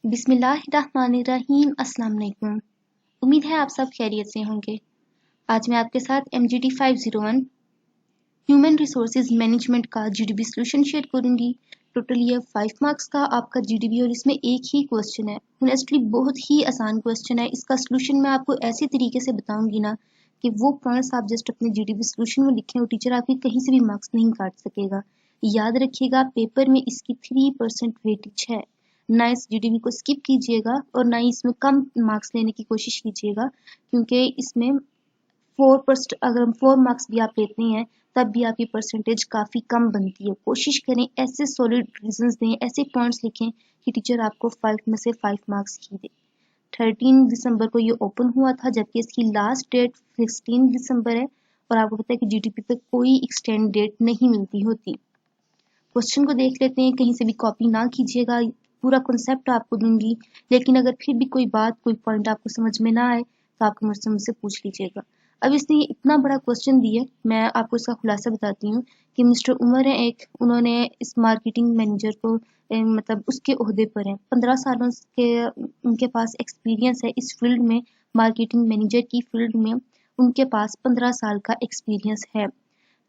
बिस्मिल्लाहिर्रहमानिर्रहीम। अस्सलाम वालेकुम। उम्मीद है आप सब खैरियत से होंगे। आज मैं आपके साथ MGT 501 ह्यूमन रिसोर्सेज मैनेजमेंट का GDB सोल्यूशन शेयर करूंगी। टोटल ये 5 मार्क्स का आपका GDB और इसमें एक ही क्वेश्चन है। ऑनेस्टली बहुत ही आसान क्वेश्चन है। इसका सोल्यूशन मैं आपको ऐसे तरीके से बताऊंगी ना कि वो पॉइंट्स आप जस्ट अपने GDB सोल्यूशन में लिखें और टीचर आपके कहीं से भी मार्क्स नहीं काट सकेगा। याद रखिएगा पेपर में इसकी 3% वेटेज है। ना इस GDB को स्किप कीजिएगा और ना ही इसमें कम मार्क्स लेने की कोशिश कीजिएगा, क्योंकि इसमें 4% अगर 4 मार्क्स भी आप लेते हैं तब भी आपकी परसेंटेज काफ़ी कम बनती है। कोशिश करें ऐसे सॉलिड रीजंस दें, ऐसे पॉइंट्स लिखें कि टीचर आपको 5 में से 5 मार्क्स ही दे। 13 दिसंबर को ये ओपन हुआ था, जबकि इसकी लास्ट डेट 16 दिसंबर है और आपको पता है कि GDP पे कोई एक्सटेंड डेट नहीं मिलती होती। क्वेश्चन को देख लेते हैं, कहीं से भी कॉपी ना कीजिएगा, पूरा कॉन्सेप्ट आपको दूंगी, लेकिन अगर फिर भी कोई बात कोई पॉइंट आपको समझ में ना आए तो आप मुझसे पूछ लीजिएगा। अब इसने इतना बड़ा क्वेश्चन दिया, मैं आपको इसका खुलासा बताती हूँ कि मिस्टर उमर है एक, उन्होंने इस मार्केटिंग मैनेजर को मतलब उसके ओहदे पर है, 15 सालों के उनके पास एक्सपीरियंस है इस फील्ड में, मार्केटिंग मैनेजर की फील्ड में उनके पास 15 साल का एक्सपीरियंस है।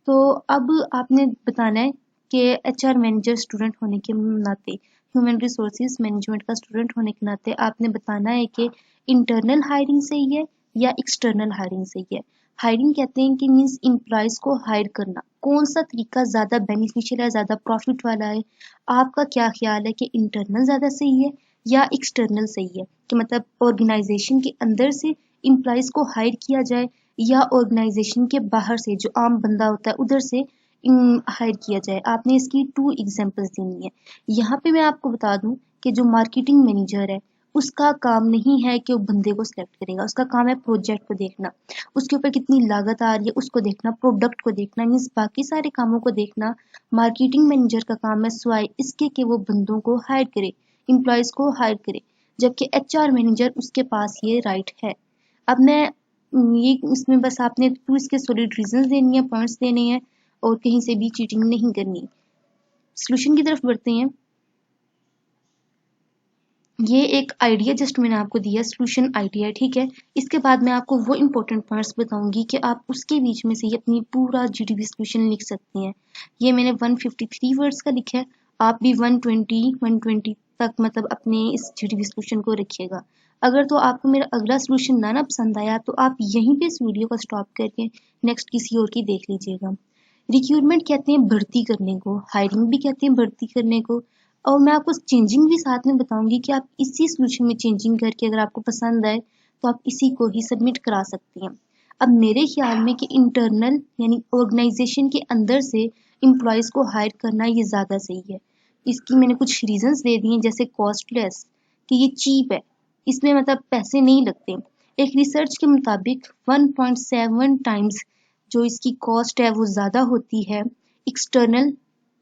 तो अब आपने बताना है कि HR मैनेजर स्टूडेंट होने के नाते, ह्यूमन रिसोर्सेज मैनेजमेंट का स्टूडेंट होने के नाते आपने बताना है कि इंटरनल हायरिंग सही है या एक्सटर्नल हायरिंग सही है। हायरिंग कहते हैं कि मीन्स एम्प्लॉयज को हायर करना, कौन सा तरीका ज़्यादा बेनिफिशियल है, ज़्यादा प्रॉफिट वाला है। आपका क्या ख्याल है कि इंटरनल ज़्यादा सही है या एक्सटर्नल सही है, कि मतलब ऑर्गेनाइजेशन के अंदर से एम्प्लॉयज को हायर किया जाए या ऑर्गेनाइजेशन के बाहर से जो आम बंदा होता है उधर से हायर किया जाए। आपने इसकी 2 एग्जांपल्स देनी है। यहाँ पे मैं आपको बता दूं कि जो मार्केटिंग मैनेजर है उसका काम नहीं है कि वो बंदे को सिलेक्ट करेगा, उसका काम है प्रोजेक्ट को देखना, उसके ऊपर कितनी लागत आ रही है उसको देखना, प्रोडक्ट को देखना, मीन्स बाकी सारे कामों को देखना। मार्केटिंग मैनेजर का काम है सिवाय इसके कि वो बंदों को हायर करे, एम्प्लॉयज को हायर करे, जबकि HR मैनेजर उसके पास ये राइट है। अब मैं ये इसमें बस आपने टू इसके सॉलिड रीजंस देनी है, पॉइंट्स देने हैं और कहीं से भी चीटिंग नहीं करनी। सॉल्यूशन की तरफ बढ़ते हैं। ये एक आइडिया जस्ट मैंने आपको दिया, सॉल्यूशन आइडिया, ठीक है। इसके बाद मैं आपको वो इंपॉर्टेंट पॉइंट्स बताऊंगी कि आप उसके बीच में से ही अपनी पूरा GDB सॉल्यूशन लिख सकती हैं। ये मैंने 153 वर्ड्स का लिखा है, आप भी 120 तक मतलब अपने इस GDB सॉल्यूशन को रखिएगा। अगर तो आपको मेरा अगला सॉल्यूशन ना पसंद आया तो आप यहीं पे इस वीडियो को स्टॉप करके नेक्स्ट किसी और की देख लीजिएगा। रिक्रूटमेंट कहते हैं भर्ती करने को, हायरिंग भी कहते हैं भर्ती करने को, और मैं आपको चेंजिंग भी साथ में बताऊंगी कि आप इसी सॉल्यूशन में चेंजिंग करके अगर आपको पसंद आए तो आप इसी को ही सबमिट करा सकती हैं। अब मेरे ख्याल में कि इंटरनल यानी ऑर्गेनाइजेशन के अंदर से एम्प्लॉयज को हायर करना ये ज़्यादा सही है। इसकी मैंने कुछ रीजंस दे दिए, जैसे कॉस्टलेस, कि ये चीप है, इसमें मतलब पैसे नहीं लगते। एक रिसर्च के मुताबिक 1.7 टाइम्स जो इसकी कॉस्ट है वो ज़्यादा होती है एक्सटर्नल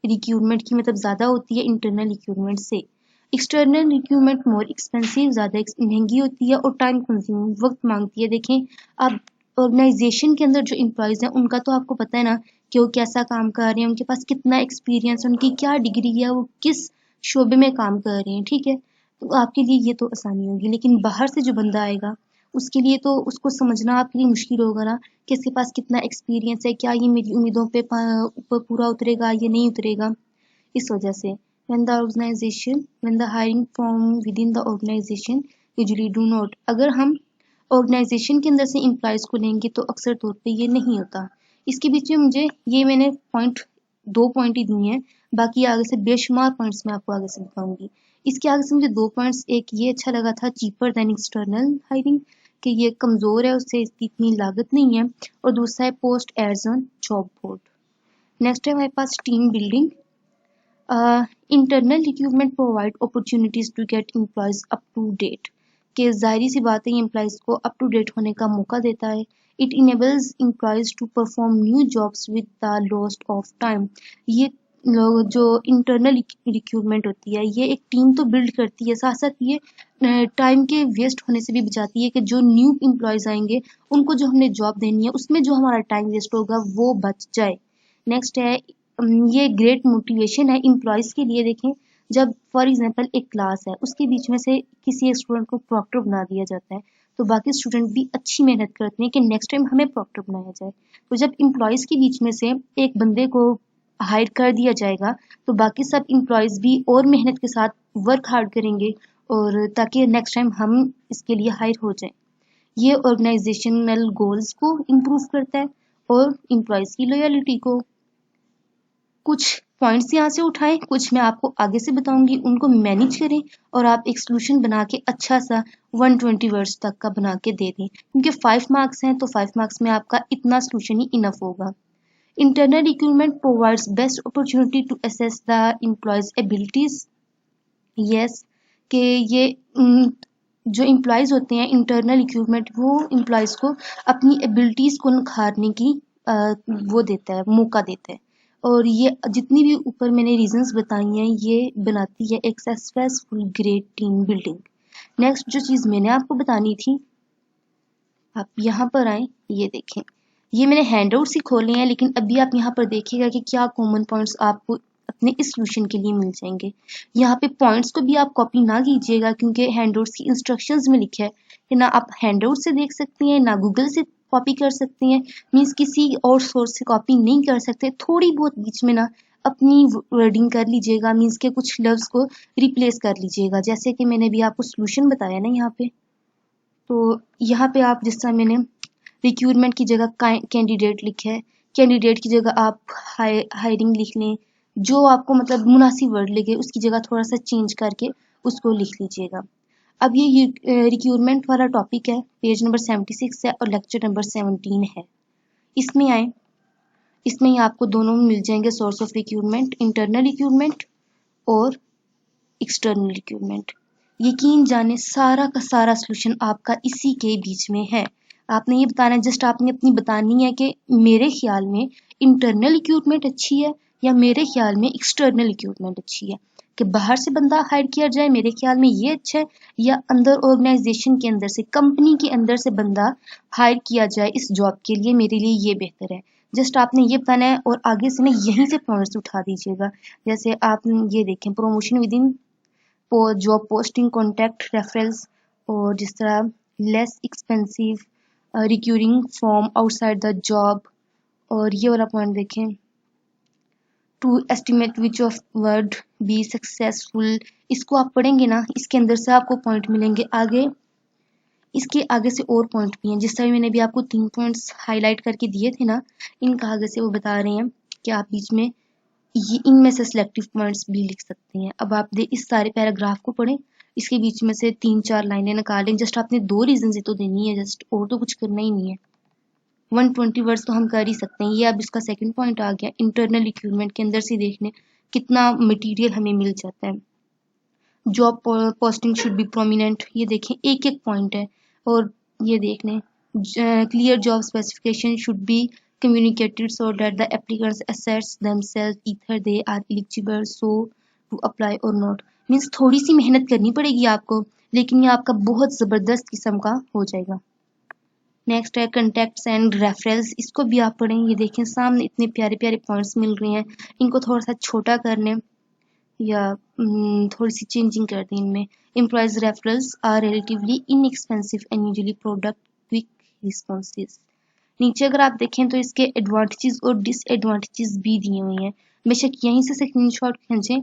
रिक्रूटमेंट की, मतलब ज़्यादा होती है इंटरनल रिक्रूटमेंट से। एक्सटर्नल रिक्रूटमेंट मोर एक्सपेंसिव, ज़्यादा महंगी होती है और टाइम कंज्यूमिंग, वक्त मांगती है। देखें अब ऑर्गेनाइजेशन के अंदर जो एम्प्लॉयज़ हैं उनका तो आपको पता है ना कि वो कैसा काम कर रहे हैं, उनके पास कितना एक्सपीरियंस, उनकी क्या डिग्री है, वो किस शोबे में काम कर रहे हैं, ठीक है। तो आपके लिए ये तो आसानी होगी, लेकिन बाहर से जो बंदा आएगा उसके लिए तो उसको समझना आपके लिए मुश्किल होगा ना कि इसके पास कितना एक्सपीरियंस है, क्या ये मेरी उम्मीदों पे पूरा उतरेगा या नहीं उतरेगा। इस वजह से when the hiring from within the organization usually do not, अगर हम ऑर्गेनाइजेशन के अंदर से एम्प्लॉयज को लेंगे तो अक्सर तौर पे ये नहीं होता। इसके बीच में मुझे ये मैंने दो पॉइंट ही दिए हैं, बाकी आगे से बेशुमार पॉइंट्स मैं आपको आगे से बताऊंगी। इसके आगे से मुझे 2 पॉइंट्स, एक ये अच्छा लगा था चीपर देन एक्सटर्नल हायरिंग, कि ये कमज़ोर है, उससे इसकी इतनी लागत नहीं है, और दूसरा है post ads on job board. Next है हमारे पास team building. Internal recruitment provide opportunities to get employees up to date, कि जाहिर सी बात है एम्प्लॉयज को अप टू डेट होने का मौका देता है। It enables employees to perform new jobs with the lost of time. ये लोग जो इंटरनल रिक्रूटमेंट होती है ये एक टीम तो बिल्ड करती है, साथ साथ ये टाइम के वेस्ट होने से भी बचाती है कि जो न्यू एम्प्लॉयज आएंगे उनको जो हमने जॉब देनी है उसमें जो हमारा टाइम वेस्ट होगा वो बच जाए। नेक्स्ट है ये ग्रेट मोटिवेशन है एम्प्लॉयज के लिए। देखें जब फॉर एग्जांपल एक क्लास है, उसके बीच में से किसी एक स्टूडेंट को प्रॉक्टर बना दिया जाता है, तो बाकी स्टूडेंट भी अच्छी मेहनत करते हैं कि नेक्स्ट टाइम हमें प्रॉक्टर बनाया जाए। तो जब एम्प्लॉयज़ के बीच में से एक बंदे को हायर कर दिया जाएगा, तो बाकी सब एम्प्लॉयज़ भी और मेहनत के साथ वर्क हार्ड करेंगे, और ताकि नेक्स्ट टाइम हम इसके लिए हायर हो जाएं। ये ऑर्गेनाइजेशनल गोल्स को इम्प्रूव करता है और एम्प्लॉयज़ की लॉयल्टी को। कुछ पॉइंट्स यहाँ से उठाएं, कुछ मैं आपको आगे से बताऊंगी, उनको मैनेज करें और आप एक सोल्यूशन बना के अच्छा सा 120 वर्ड्स तक का बना के दे दें, क्योंकि 5 मार्क्स हैं तो 5 मार्क्स में आपका इतना सोल्यूशन ही इनफ होगा। Internal recruitment provides best opportunity to assess the employees abilities. Yes, कि ये जो एम्प्लॉयज़ होते हैं इंटरनल रिक्रूटमेंट, वो एम्प्लॉयज़ को अपनी एबिलिटीज़ को निखारने की वो देता है, मौका देता है। और ये जितनी भी ऊपर मैंने रीजंस बताई हैं, ये बनाती है एक successful great team building. Next जो चीज़ मैंने आपको बतानी थी, आप यहाँ पर आए, ये देखें, ये मैंने हैंडआउट्स ही खोले हैं, लेकिन अभी आप यहाँ पर देखिएगा कि क्या कॉमन पॉइंट्स आपको अपने इस सोल्यूशन के लिए मिल जाएंगे। यहाँ पे पॉइंट्स को भी आप कॉपी ना कीजिएगा, क्योंकि हैंडआउट्स की इंस्ट्रक्शंस में लिखा है कि ना आप हैंडआउट से देख सकती हैं, ना गूगल से कॉपी कर सकती हैं, मीन्स किसी और सोर्स से कॉपी नहीं कर सकते। थोड़ी बहुत बीच में ना अपनी वर्डिंग कर लीजिएगा, मीन्स के कुछ लफ्ज़ को रिप्लेस कर लीजिएगा, जैसे कि मैंने भी आपको सोल्यूशन बताया ना यहाँ पे। तो यहाँ पे आप, जिस तरह मैंने रिक्रूटमेंट की जगह कैंडिडेट लिखा है, कैंडिडेट की जगह आप हायरिंग लिख लें, जो आपको मतलब मुनासिब वर्ड लगे उसकी जगह थोड़ा सा चेंज करके उसको लिख लीजिएगा। अब ये रिक्रूटमेंट वाला टॉपिक है, पेज नंबर 76 है और लेक्चर नंबर 17 है। इसमें आए, इसमें ही आपको दोनों मिल जाएंगे source of recruitment, internal recruitment और एक्सटर्नल रिक्रूटमेंट। यकीन जाने सारा का सारा सोल्यूशन आपका इसी के बीच में है। आपने ये बताना है, जस्ट आपने अपनी बतानी है कि मेरे ख्याल में इंटरनल रिक्रूटमेंट अच्छी है या मेरे ख्याल में एक्सटर्नल रिक्रूटमेंट अच्छी है, कि बाहर से बंदा हायर किया जाए मेरे ख्याल में ये अच्छा है, या अंदर ऑर्गेनाइजेशन के अंदर से, कंपनी के अंदर से बंदा हायर किया जाए इस जॉब के लिए, मेरे लिए ये बेहतर है। जस्ट आपने ये बताना है और आगे से ना यहीं से पॉइंट्स उठा दीजिएगा। जैसे आप ये देखें, promotion within job posting, contact reference, और जिस तरह less expensive recruiting from outside the job. और ये वाला पॉइंट देखें, to estimate which of word be successful. इसको आप पढ़ेंगे ना, इसके अंदर से आपको पॉइंट मिलेंगे। आगे इसके आगे से और पॉइंट भी हैं, जिस तरह मैंने भी आपको 3 पॉइंट्स हाईलाइट करके दिए थे ना, इनका आगे से वो बता रहे हैं कि आप बीच में ये इनमें से सिलेक्टिव पॉइंट्स भी लिख सकते हैं। अब आप इस सारे पैराग्राफ को पढ़ें, इसके बीच में से 3-4 लाइनें निकालें। जस्ट आपने 2 रीजन ही तो देनी है, जस्ट, और तो कुछ करना ही नहीं है। 120 वर्ड्स तो हम कर ही सकते हैं। ये अब इसका सेकंड पॉइंट आ गया, इंटरनल रिक्रूटमेंट के अंदर से देखने कितना मटेरियल हमें मिल जाता है। Job posting should be prominent, ये देखें एक एक पॉइंट है। और ये देख लें, clear job specification should be communicated so that the applicants assess themselves either they are eligible so to apply or not। Means थोड़ी सी मेहनत करनी पड़ेगी आपको, लेकिन ये आपका बहुत ज़बरदस्त किस्म का हो जाएगा। नेक्स्ट है कंटेक्ट्स एंड रेफरेंस, इसको भी आप पढ़ें। ये देखें सामने इतने प्यारे प्यारे पॉइंट्स मिल रहे हैं, इनको थोड़ा सा छोटा कर लें या थोड़ी सी चेंजिंग कर दें इनमें। Employees referrals are relatively inexpensive and usually product quick responses. नीचे अगर आप देखें तो इसके एडवांटेजेस और डिसएडवांटेजेस भी दिए हुए हैं। बेशक यहीं से स्क्रीनशॉट खींचें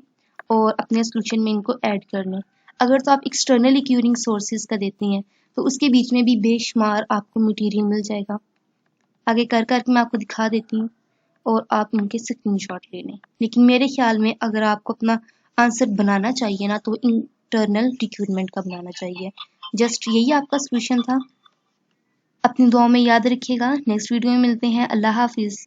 और अपने सोल्यूशन में इनको ऐड कर लें। अगर तो आप एक्सटर्नल रिक्रूटिंग सोर्सेज का देते हैं तो उसके बीच में भी बेशुमार आपको मटेरियल मिल जाएगा। आगे कर कर मैं आपको दिखा देती हूँ और आप इनके स्क्रीनशॉट ले लें। लेकिन मेरे ख्याल में अगर आपको अपना आंसर बनाना चाहिए ना, तो इंटरनल रिक्रूटमेंट का बनाना चाहिए। जस्ट यही आपका सोल्यूशन था। अपनी दुआओं में याद रखिएगा। नेक्स्ट वीडियो में मिलते हैं। अल्लाह हाफिज़।